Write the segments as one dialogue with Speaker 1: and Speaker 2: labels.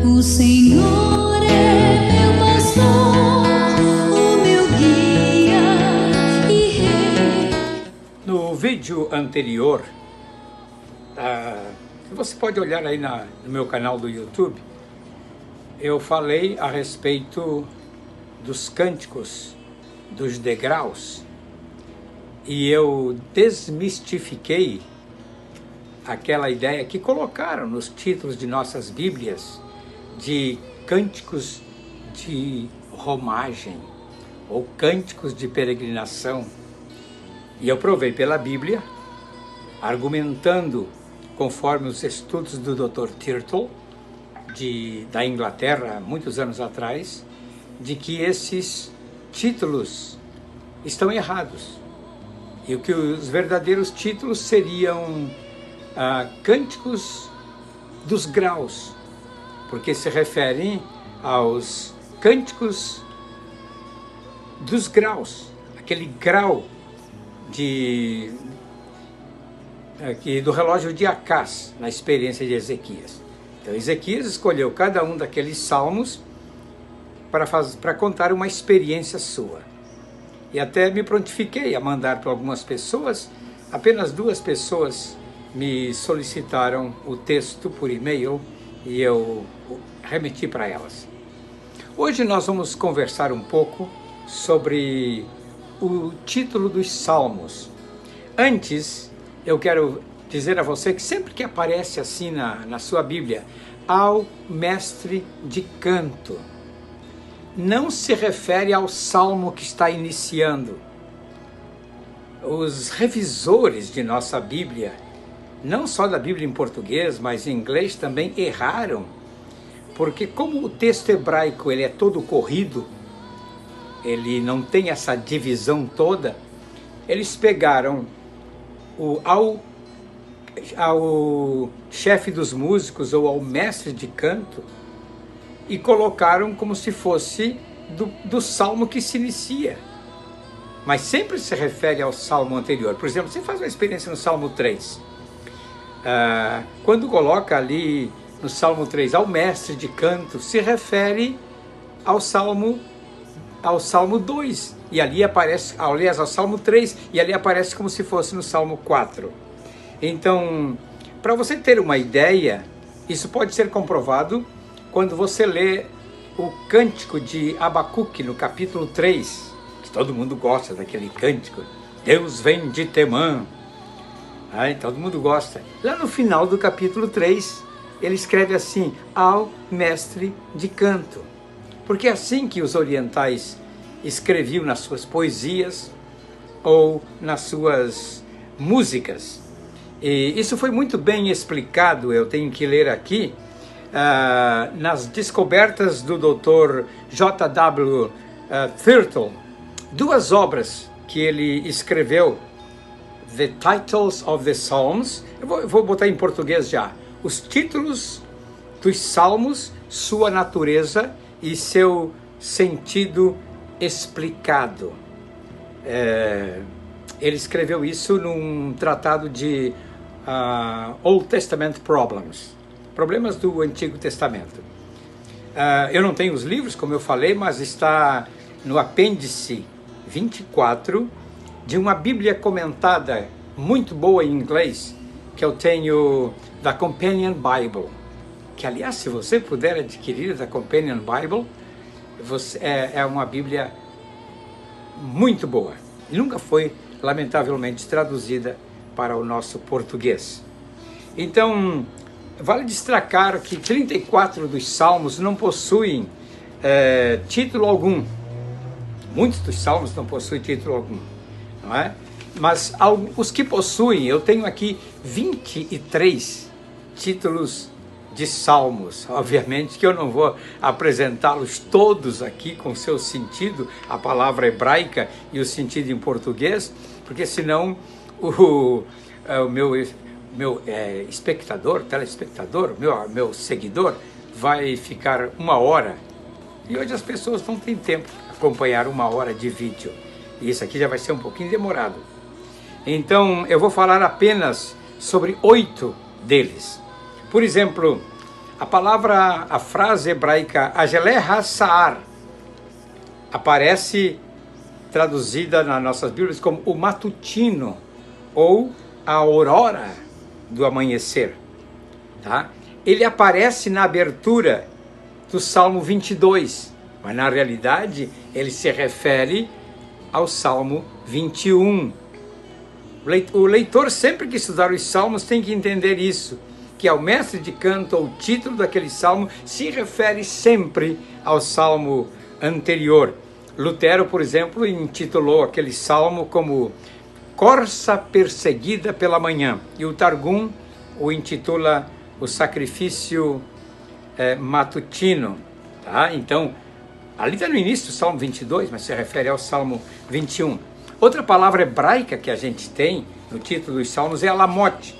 Speaker 1: O Senhor é meu pastor, o meu guia e rei.
Speaker 2: No vídeo anterior, você pode olhar aí no meu canal do YouTube, eu falei a respeito dos cânticos, dos degraus, e eu desmistifiquei aquela ideia que colocaram nos títulos de nossas Bíblias de cânticos de romagem ou cânticos de peregrinação. E eu provei pela Bíblia, argumentando conforme os estudos do Dr. Turtle, da Inglaterra, muitos anos atrás, de que esses títulos estão errados. E que os verdadeiros títulos seriam cânticos dos graus, porque se referem aos cânticos dos graus, aquele grau do relógio de Acás, na experiência de Ezequias. Então Ezequias escolheu cada um daqueles salmos para contar uma experiência sua. E até me prontifiquei a mandar para algumas pessoas. Apenas 2 pessoas me solicitaram o texto por e-mail e eu remeti para elas. Hoje nós vamos conversar um pouco sobre o título dos salmos. Antes, eu quero dizer a você que sempre que aparece assim na sua Bíblia, ao mestre de canto, não se refere ao salmo que está iniciando. Os revisores de nossa Bíblia, não só da Bíblia em português, mas em inglês também erraram, porque como o texto hebraico ele é todo corrido, ele não tem essa divisão toda, eles pegaram ao chefe dos músicos ou ao mestre de canto e colocaram como se fosse do salmo que se inicia. Mas sempre se refere ao salmo anterior. Por exemplo, você faz uma experiência no Salmo 3. Quando coloca ali no Salmo 3 ao mestre de canto, se refere ao Salmo 2. E ali aparece, aliás, ao Salmo 3, e ali aparece como se fosse no Salmo 4. Então, para você ter uma ideia, isso pode ser comprovado quando você lê o cântico de Abacuque, no capítulo 3, que todo mundo gosta daquele cântico, Deus vem de Temã, todo mundo gosta. Lá no final do capítulo 3, ele escreve assim, ao mestre de canto, porque é assim que os orientais escreviam nas suas poesias ou nas suas músicas. E isso foi muito bem explicado, eu tenho que ler aqui, nas descobertas do Dr. J.W. Turtle, 2 obras que ele escreveu, The Titles of the Psalms, eu vou botar em português já, os títulos dos salmos, sua natureza e seu sentido explicado. Ele escreveu isso num tratado de Old Testament Problemas do Antigo Testamento. Eu não tenho os livros, como eu falei, mas está no apêndice 24 de uma Bíblia comentada muito boa em inglês, que eu tenho da Companion Bible, que aliás, se você puder adquirir da Companion Bible, é uma Bíblia muito boa. E nunca foi, lamentavelmente, traduzida para o nosso português. Então, vale destacar que 34 dos salmos não possuem título algum. Muitos dos salmos não possuem título algum, não é? Mas os que possuem, eu tenho aqui 23 títulos de salmos. Obviamente que eu não vou apresentá-los todos aqui com seu sentido, a palavra hebraica e o sentido em português, porque senão o meu telespectador, meu seguidor, vai ficar 1 hora. E hoje as pessoas não têm tempo para acompanhar 1 hora de vídeo. E isso aqui já vai ser um pouquinho demorado. Então, eu vou falar apenas sobre 8 deles. Por exemplo, A frase hebraica Ajeleh HaSaar aparece traduzida nas nossas Bíblias como o matutino ou a aurora do amanhecer. Tá? Ele aparece na abertura do Salmo 22, mas na realidade ele se refere ao Salmo 21. O leitor, sempre que estudar os Salmos, tem que entender isso, que ao mestre de canto, ou o título daquele Salmo, se refere sempre ao Salmo anterior. Lutero, por exemplo, intitulou aquele Salmo como Corça Perseguida pela Manhã, e o Targum o intitula o Sacrifício Matutino. Tá? Então, ali está no início do Salmo 22, mas se refere ao Salmo 21. Outra palavra hebraica que a gente tem no título dos Salmos é Alamote,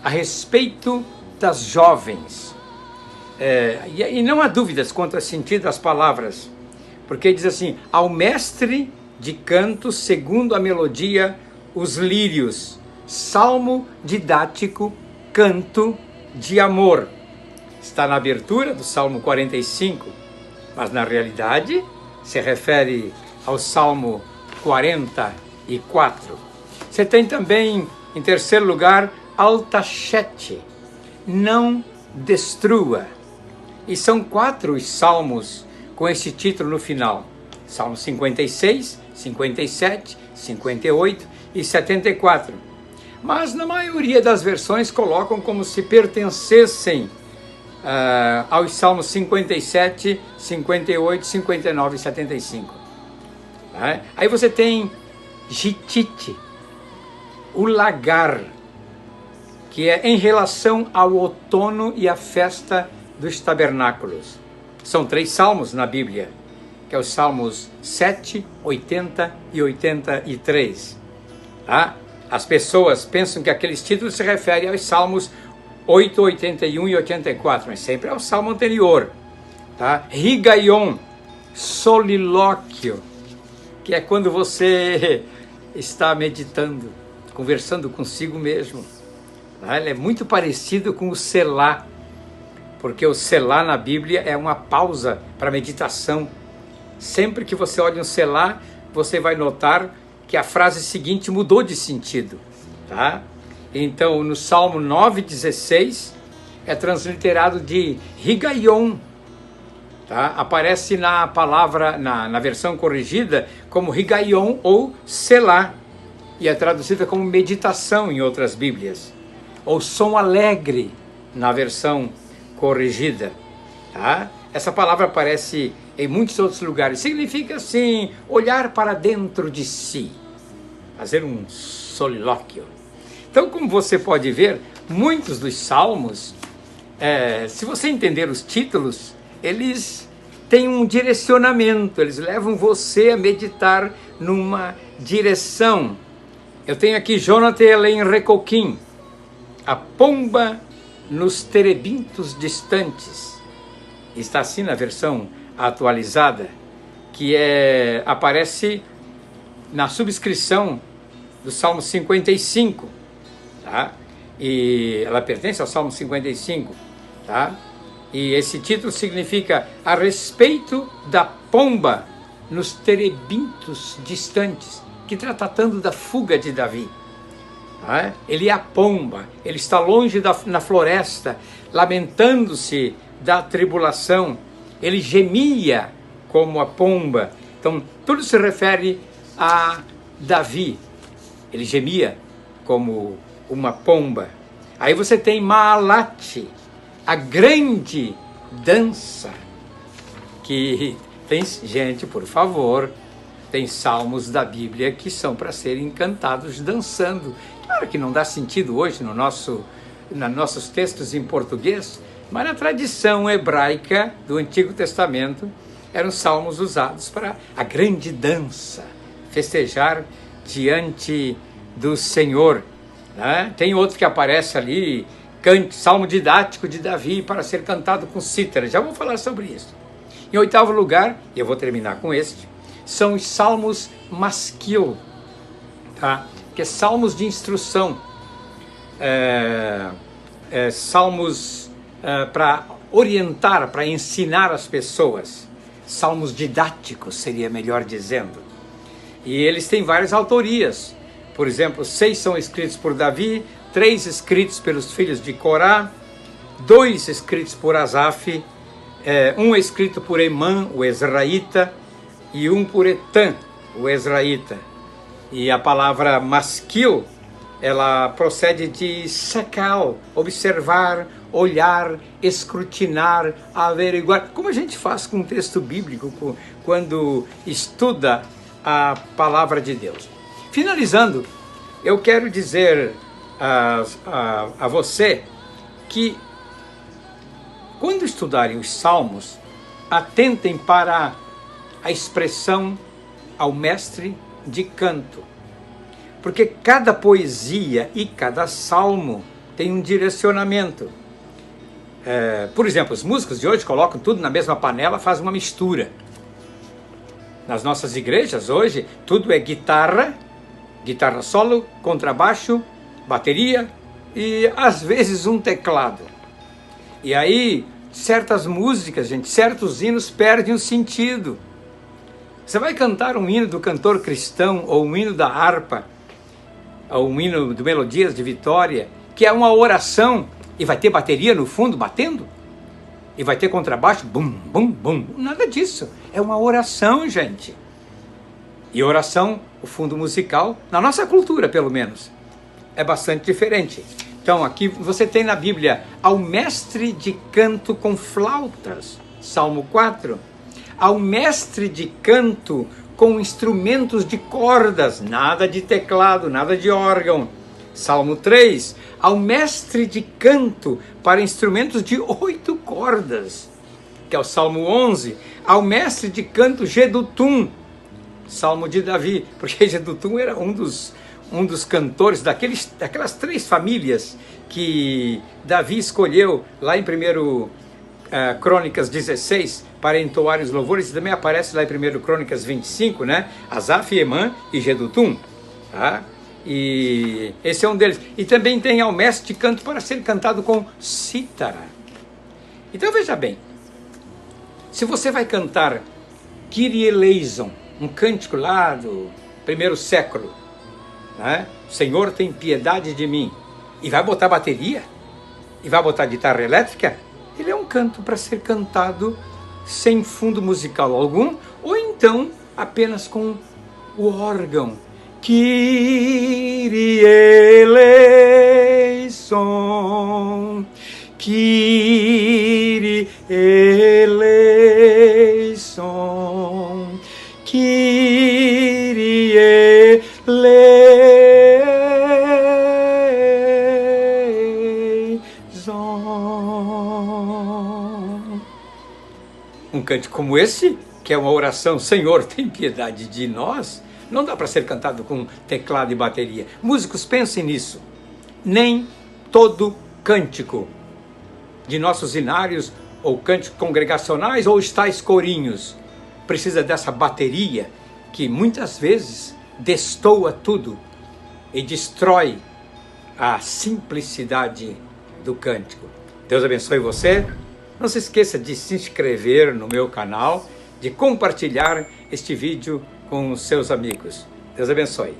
Speaker 2: a respeito das jovens. E não há dúvidas quanto ao sentido das palavras, porque diz assim, ao mestre de canto segundo a melodia, os lírios, salmo didático, canto de amor. Está na abertura do Salmo 45, mas na realidade se refere ao Salmo 44. Você tem também, em terceiro lugar, Altachete, não destrua. E são 4 os salmos com esse título no final. Salmo 56, 57, 58 e 74. Mas na maioria das versões colocam como se pertencessem aos Salmos 57, 58, 59 e 75. Aí você tem Gitite, o lagar, que é em relação ao outono e à festa dos tabernáculos. São 3 salmos na Bíblia, que é os Salmos 7, 80 e 83. Tá? As pessoas pensam que aqueles títulos se referem aos Salmos 8, 81 e 84, mas sempre é o Salmo anterior. Tá? Higaion, solilóquio, que é quando você está meditando, conversando consigo mesmo. Tá? Ele é muito parecido com o Selá, porque o Selá na Bíblia é uma pausa para meditação. Sempre que você olha um Selá, você vai notar que a frase seguinte mudou de sentido. Tá? Então, no Salmo 9,16, é transliterado de Higaion. Tá? Aparece na palavra, na versão corrigida, como Higaion ou Selá, e é traduzida como meditação em outras Bíblias, ou som alegre na versão corrigida. Tá? Essa palavra aparece em muitos outros lugares. Significa, assim, olhar para dentro de si, fazer um solilóquio. Então, como você pode ver, muitos dos salmos, se você entender os títulos, eles têm um direcionamento, eles levam você a meditar numa direção. Eu tenho aqui Jonathan Elen Recoquim, a pomba nos terebintos distantes. Está assim na versão atualizada, que aparece na subscrição do Salmo 55, tá? E ela pertence ao Salmo 55, tá? E esse título significa a respeito da pomba nos terebintos distantes, que está tratando da fuga de Davi. Tá? Ele é a pomba, ele está longe na floresta, lamentando-se da tribulação, ele gemia como a pomba. Então, tudo se refere a Davi. Ele gemia como uma pomba. Aí você tem Maalate, a grande dança, que tem, gente, por favor, tem salmos da Bíblia que são para serem cantados dançando. Claro que não dá sentido hoje nos nossos textos em português, mas na tradição hebraica do Antigo Testamento eram salmos usados para a grande dança, festejar diante do Senhor. Né? Tem outro que aparece ali, salmo didático de Davi para ser cantado com cítara. Já vou falar sobre isso. Em 8º lugar, e eu vou terminar com este, são os salmos masquil, tá? Que é salmos de instrução, salmos para orientar, para ensinar as pessoas. Salmos didáticos, seria melhor dizendo. E eles têm várias autorias. Por exemplo, 6 são escritos por Davi, 3 escritos pelos filhos de Corá, 2 escritos por Asaf, 1 escrito por Emã, o Ezraíta, e 1 por Etan, o Ezraíta. E a palavra masquil, ela procede de sakal, observar, olhar, escrutinar, averiguar, como a gente faz com um texto bíblico quando estuda a palavra de Deus. Finalizando, eu quero dizer a você que quando estudarem os salmos, atentem para a expressão ao mestre de canto, porque cada poesia e cada salmo tem um direcionamento. Por exemplo, os músicos de hoje colocam tudo na mesma panela, fazem uma mistura. Nas nossas igrejas hoje, tudo é guitarra solo, contrabaixo, bateria e às vezes um teclado. E aí, certas músicas, gente, certos hinos perdem o sentido. Você vai cantar um hino do cantor cristão, ou um hino da harpa, ou um hino do Melodias de Vitória, que é uma oração, e vai ter bateria no fundo batendo? E vai ter contrabaixo, bum, bum, bum. Nada disso. É uma oração, gente. E oração, o fundo musical, na nossa cultura, pelo menos, é bastante diferente. Então, aqui você tem na Bíblia, ao mestre de canto com flautas, Salmo 4. Ao mestre de canto com instrumentos de cordas, nada de teclado, nada de órgão, Salmo 3. Ao mestre de canto para instrumentos de 8 cordas, que é o Salmo 11. Ao mestre de canto Jedutum, Salmo de Davi, porque Jedutum era um dos cantores daquelas 3 famílias que Davi escolheu lá em 1 Crônicas 16 para entoarem os louvores, e também aparece lá em 1 Crônicas 25, né? Asaf, Emã e Jedutum, tá? E esse é um deles. E também tem ao mestre de canto para ser cantado com cítara. Então veja bem, se você vai cantar Kyrie eleison, um cântico lá do 1º século, né? Senhor, tem piedade de mim, e vai botar bateria, e vai botar guitarra elétrica, ele é um canto para ser cantado sem fundo musical algum, ou então apenas com o órgão. Kyrie eleison, Kyrie eleison, Kyrie eleison. Um cântico como esse, que é uma oração, Senhor, tem piedade de nós, não dá para ser cantado com teclado e bateria. Músicos, pensem nisso. Nem todo cântico de nossos hinários, ou cânticos congregacionais, ou os tais corinhos, precisa dessa bateria que muitas vezes destoa tudo e destrói a simplicidade do cântico. Deus abençoe você. Não se esqueça de se inscrever no meu canal, de compartilhar este vídeo com os seus amigos. Deus abençoe.